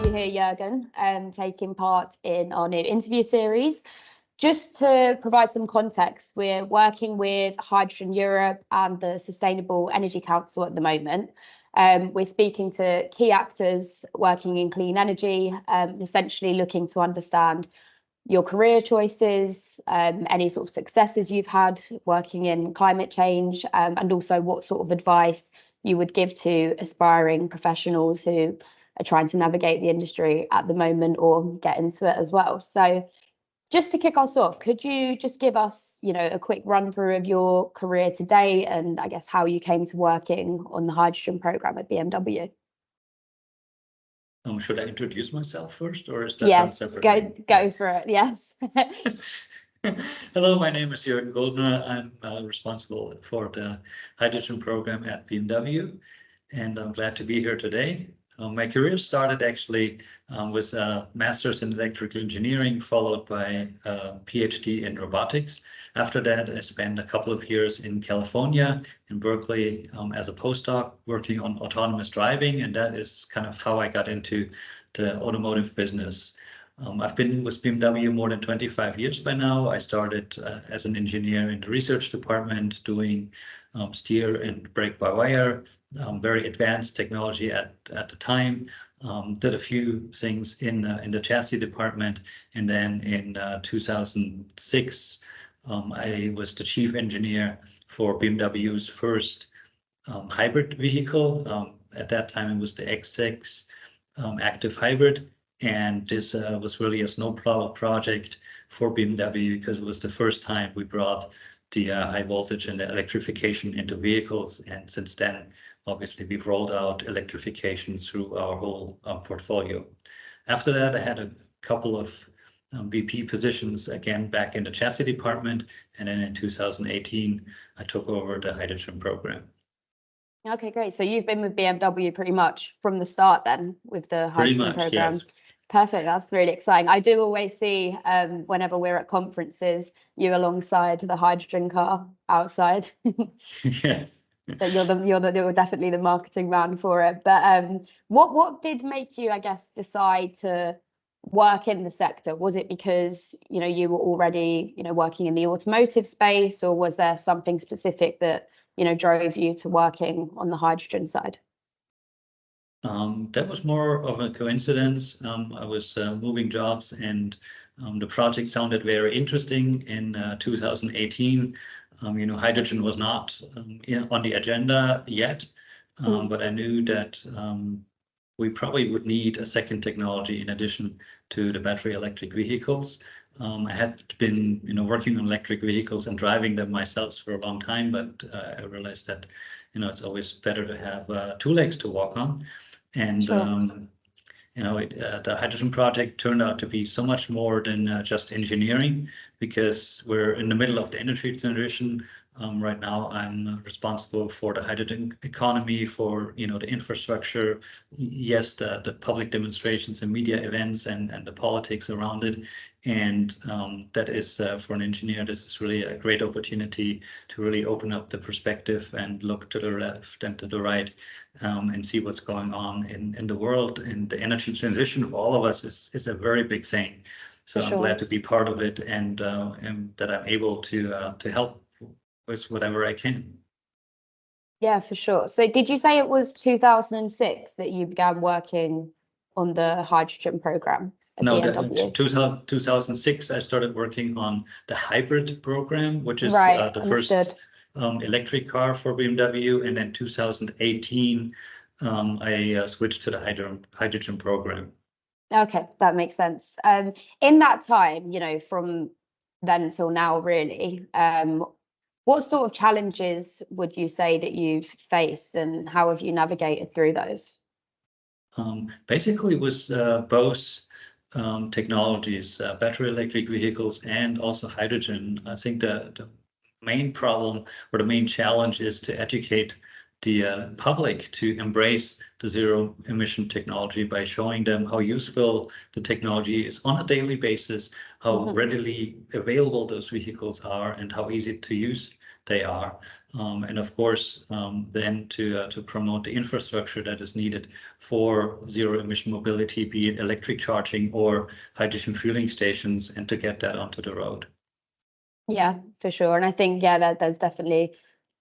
you here, Jürgen, taking part in our new interview series. Just to provide some context, we're working with Hydrogen Europe and the Sustainable Energy Council at the moment. We're speaking to key actors working in clean energy, essentially looking to understand your career choices, any sort of successes you've had working in climate change, and also what sort of advice you would give to aspiring professionals who are trying to navigate the industry at the moment or get into it as well. So just to kick us off, could you just give us, a quick run through of your career today and I guess how you came to working on the hydrogen program at BMW? Should I introduce myself first, or is that yes, done separately? Go for it. Yes. Hello, my name is Jürgen Guldner. I'm responsible for the hydrogen program at BMW, and I'm glad to be here today. My career started actually with a master's in electrical engineering, followed by a PhD in robotics. After that, I spent a couple of years in California, in Berkeley, as a postdoc working on autonomous driving, and that is kind of how I got into the automotive business. I've been with BMW more than 25 years by now. I started as an engineer in the research department doing steer and brake-by-wire, very advanced technology at the time. Did a few things in the chassis department, and then in 2006, I was the chief engineer for BMW's first hybrid vehicle. At that time, it was the X6 active hybrid. And this was really a snowplow project for BMW because it was the first time we brought the high voltage and the electrification into vehicles. And since then, obviously, we've rolled out electrification through our whole portfolio. After that, I had a couple of VP positions, again, back in the chassis department. And then in 2018, I took over the hydrogen program. Okay, great. So you've been with BMW pretty much from the start then with the hydrogen program. Yes. Perfect. That's really exciting. I do always see whenever we're at conferences, you alongside the hydrogen car outside. Yes. So you're definitely the marketing man for it. But what did make you, I guess, decide to work in the sector? Was it because you were already working in the automotive space, or was there something specific that drove you to working on the hydrogen side? That was more of a coincidence. I was moving jobs, and the project sounded very interesting in 2018. Hydrogen was not on the agenda yet, but I knew that we probably would need a second technology in addition to the battery electric vehicles. I had been working on electric vehicles and driving them myself for a long time, but I realized that it's always better to have two legs to walk on. And Sure. the hydrogen project turned out to be so much more than just engineering, because we're in the middle of the energy transition. Right now, I'm responsible for the hydrogen economy, for the infrastructure, yes, the public demonstrations and media events, and the politics around it. And that is, for an engineer, this is really a great opportunity to really open up the perspective and look to the left and to the right, and see what's going on in the world. And the energy transition for all of us is a very big thing. So I'm glad to be part of it, and that I'm able to help with whatever I can. Yeah, for sure. So did you say it was 2006 that you began working on the hydrogen program at BMW? 2006, I started working on the hybrid program, which is Right, the understood. first electric car for BMW. And then 2018, I switched to the hydrogen program. Okay, that makes sense. In that time, from then till now, really, what sort of challenges would you say that you've faced, and how have you navigated through those? Basically, with both technologies, battery electric vehicles and also hydrogen, I think the main problem or the main challenge is to educate the public to embrace the zero emission technology by showing them how useful the technology is on a daily basis, how readily available those vehicles are, and how easy to use they are. And of course, then to promote the infrastructure that is needed for zero emission mobility, be it electric charging or hydrogen fueling stations, and to get that onto the road. Yeah, for sure. And I think, yeah, that there's definitely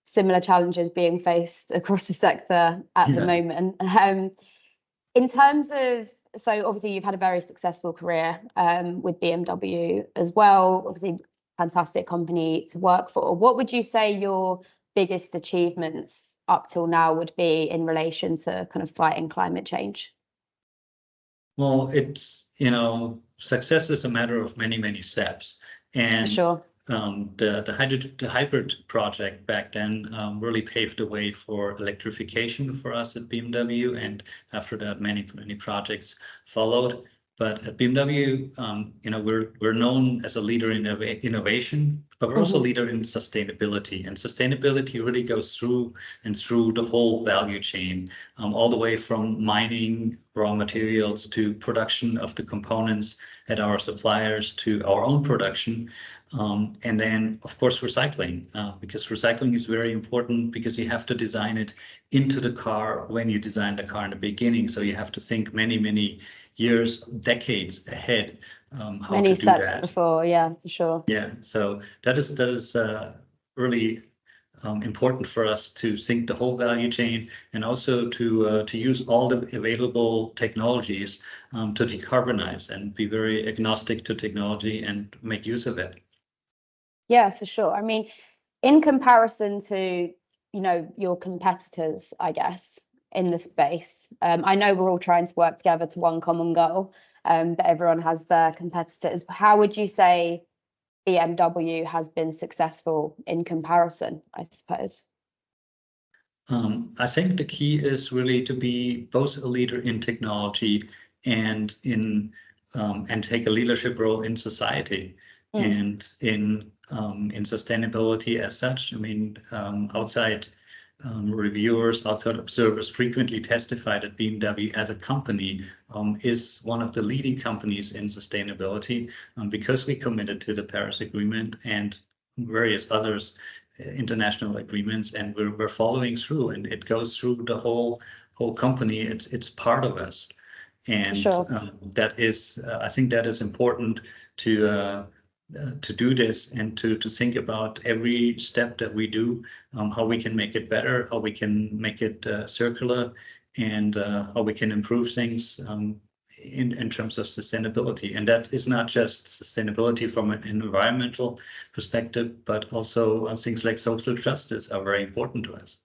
similar challenges being faced across the sector at the moment. In terms of, so obviously you've had a very successful career with BMW as well, obviously fantastic company to work for. What would you say your biggest achievements up till now would be in relation to kind of fighting climate change? Well, it's, success is a matter of many, many steps. And For sure. The hybrid project back then really paved the way for electrification for us at BMW, and after that, many projects followed. But at BMW, we're known as a leader in innovation, but we're also a leader in sustainability. And sustainability really goes through the whole value chain, all the way from mining raw materials to production of the components at our suppliers to our own production. And then, of course, recycling, because recycling is very important because you have to design it into the car when you design the car in the beginning. So you have to think many, many years, decades ahead, how Many to do steps that. before, yeah, for sure. Yeah, so that is really important for us to think the whole value chain, and also to use all the available technologies to decarbonize and be very agnostic to technology and make use of it. Yeah, for sure. I mean, in comparison to, your competitors, I guess, in the space, I know we're all trying to work together to one common goal, but everyone has their competitors. How would you say BMW has been successful in comparison, I suppose? I think the key is really to be both a leader in technology and and take a leadership role in society and in sustainability as such. I mean, outside reviewers, outside observers frequently testify that BMW as a company is one of the leading companies in sustainability because we committed to the Paris Agreement and various others international agreements, and we're following through, and it goes through the whole company. It's part of us, and Sure. that is I think that is important to do this and to think about every step that we do, how we can make it better, how we can make it circular, and how we can improve things in terms of sustainability. And that is not just sustainability from an environmental perspective, but also things like social justice are very important to us.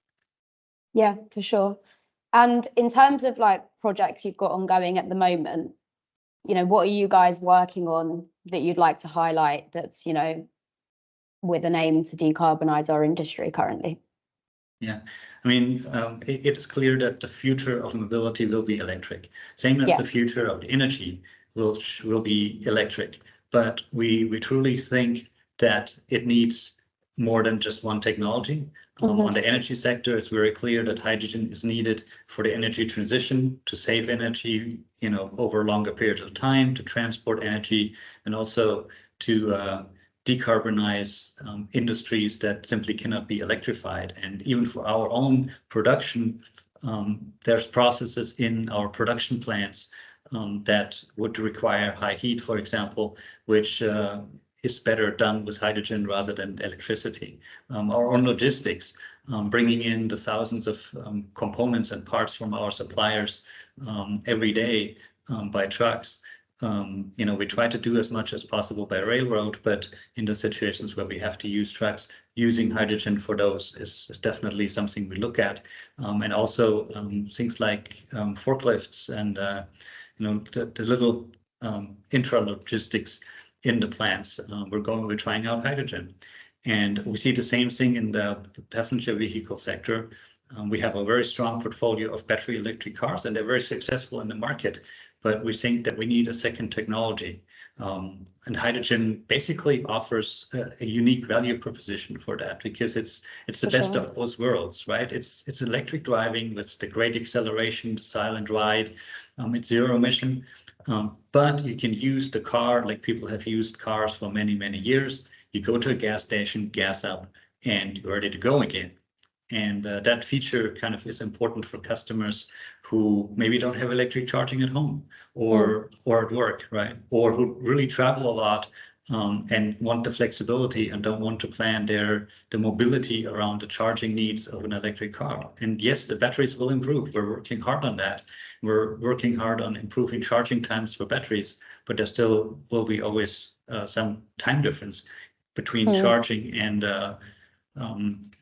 Yeah, for sure. And in terms of like projects you've got ongoing at the moment, what are you guys working on that you'd like to highlight that's, with an aim to decarbonize our industry currently? Yeah, I mean, it is clear that the future of mobility will be electric, same as the future of energy will be electric. But we truly think that it needs more than just one technology. On the energy sector, it's very clear that hydrogen is needed for the energy transition, to save energy, over longer periods of time, to transport energy, and also to decarbonize industries that simply cannot be electrified. And even for our own production, there's processes in our production plants that would require high heat, for example, which is better done with hydrogen rather than electricity. Our own logistics, bringing in the thousands of components and parts from our suppliers every day by trucks. We try to do as much as possible by railroad, but in the situations where we have to use trucks, using hydrogen for those is definitely something we look at. And also things like forklifts and the little intra-logistics in the plants. We're trying out hydrogen. And we see the same thing in the passenger vehicle sector. We have a very strong portfolio of battery electric cars, and they're very successful in the market. But we think that we need a second technology. And hydrogen basically offers a unique value proposition for that, because it's the best of both worlds, right? It's electric driving with the great acceleration, the silent ride. It's zero emission, but you can use the car like people have used cars for many, many years. You go to a gas station, gas up, and you're ready to go again. And that feature kind of is important for customers who maybe don't have electric charging at home or at work, right? Or who really travel a lot and want the flexibility and don't want to plan the mobility around the charging needs of an electric car. And yes, the batteries will improve. We're working hard on that. We're working hard on improving charging times for batteries, but there still will be always some time difference between charging and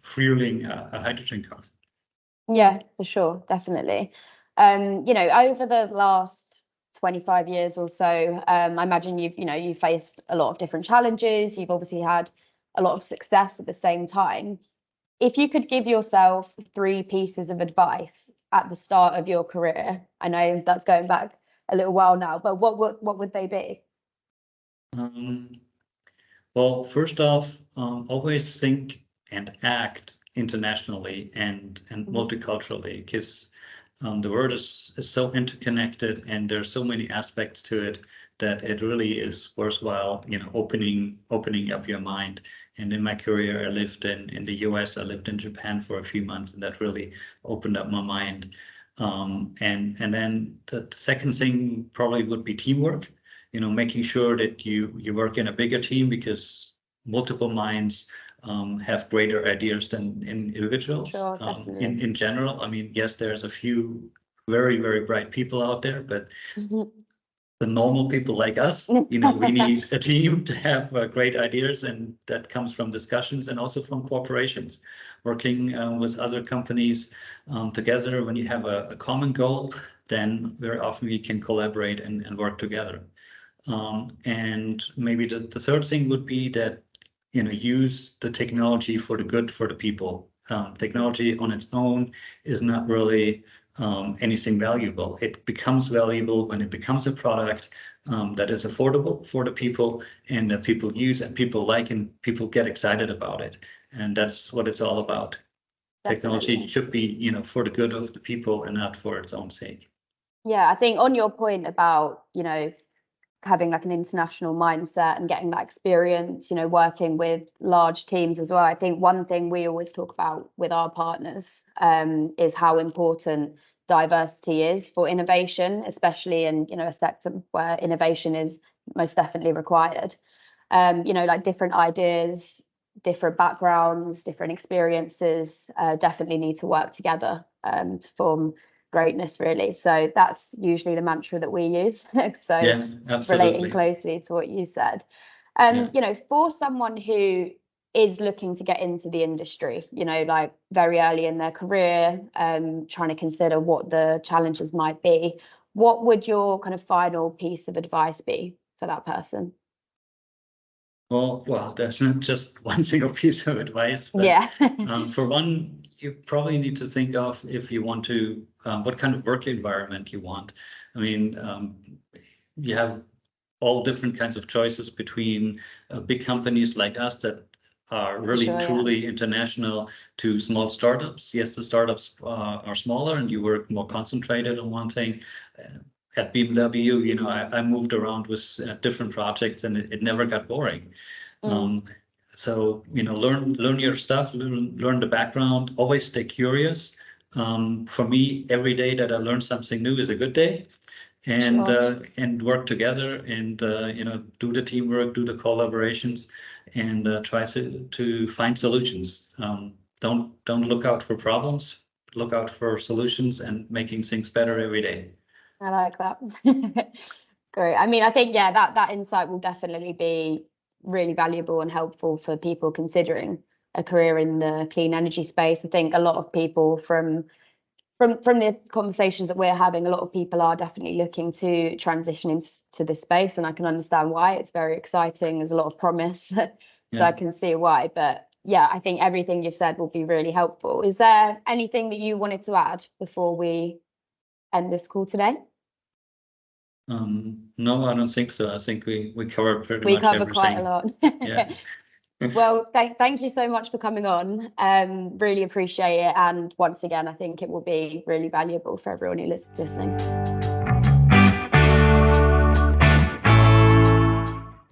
fueling a hydrogen car. Yeah, for sure, definitely. Over the last 25 years or so, I imagine you've faced a lot of different challenges. You've obviously had a lot of success at the same time. If you could give yourself 3 pieces of advice at the start of your career, I know that's going back a little while now, but what would they be? Well, first off, always think and act internationally and multiculturally, because the world is so interconnected and there's so many aspects to it that it really is worthwhile, opening up your mind. And in my career, I lived in the US, I lived in Japan for a few months, and that really opened up my mind. And then the second thing probably would be teamwork. Making sure that you work in a bigger team, because multiple minds have greater ideas than individuals. Sure, definitely. In general, I mean, yes, there's a few very, very bright people out there, but the normal people like us, we need a team to have great ideas, and that comes from discussions and also from corporations, working with other companies together. When you have a common goal, then very often we can collaborate and work together. And maybe the third thing would be that, use the technology for the good for the people. Technology on its own is not really anything valuable. It becomes valuable when it becomes a product that is affordable for the people and that people use and people like and people get excited about it. And that's what it's all about. Definitely. Technology should be, for the good of the people and not for its own sake. Yeah, I think on your point about, having like an international mindset and getting that experience, working with large teams as well. I think one thing we always talk about with our partners is how important diversity is for innovation, especially in, a sector where innovation is most definitely required. Like different ideas, different backgrounds, different experiences definitely need to work together to form greatness, really. So that's usually the mantra that we use. So yeah, absolutely. Relating closely to what you said, for someone who is looking to get into the industry, like very early in their career, trying to consider what the challenges might be, what would your kind of final piece of advice be for that person? Well, there's not just one single piece of advice, but yeah. For one, you probably need to think of if you want to, what kind of work environment you want. I mean, you have all different kinds of choices between big companies like us that are really truly international to small startups. Yes, the startups are smaller and you work more concentrated on one thing. At BMW, I moved around with different projects and it never got boring. So, learn your stuff, learn the background, always stay curious. For me, every day that I learn something new is a good day. And work together and, do the teamwork, do the collaborations and try to find solutions. Don't look out for problems, look out for solutions and making things better every day. I like that. Great. I mean, I think, that insight will definitely be really valuable and helpful for people considering a career in the clean energy space. I think a lot of people from the conversations that we're having, a lot of people are definitely looking to transition into this space, and I can understand why. It's very exciting. There's a lot of promise, so I can see why. But yeah, I think everything you've said will be really helpful. Is there anything that you wanted to add before we end this call today? No, I don't think so. I think we covered pretty much everything. We cover quite a lot. Yeah. Well, thank you so much for coming on. Really appreciate it. And once again, I think it will be really valuable for everyone who is listening.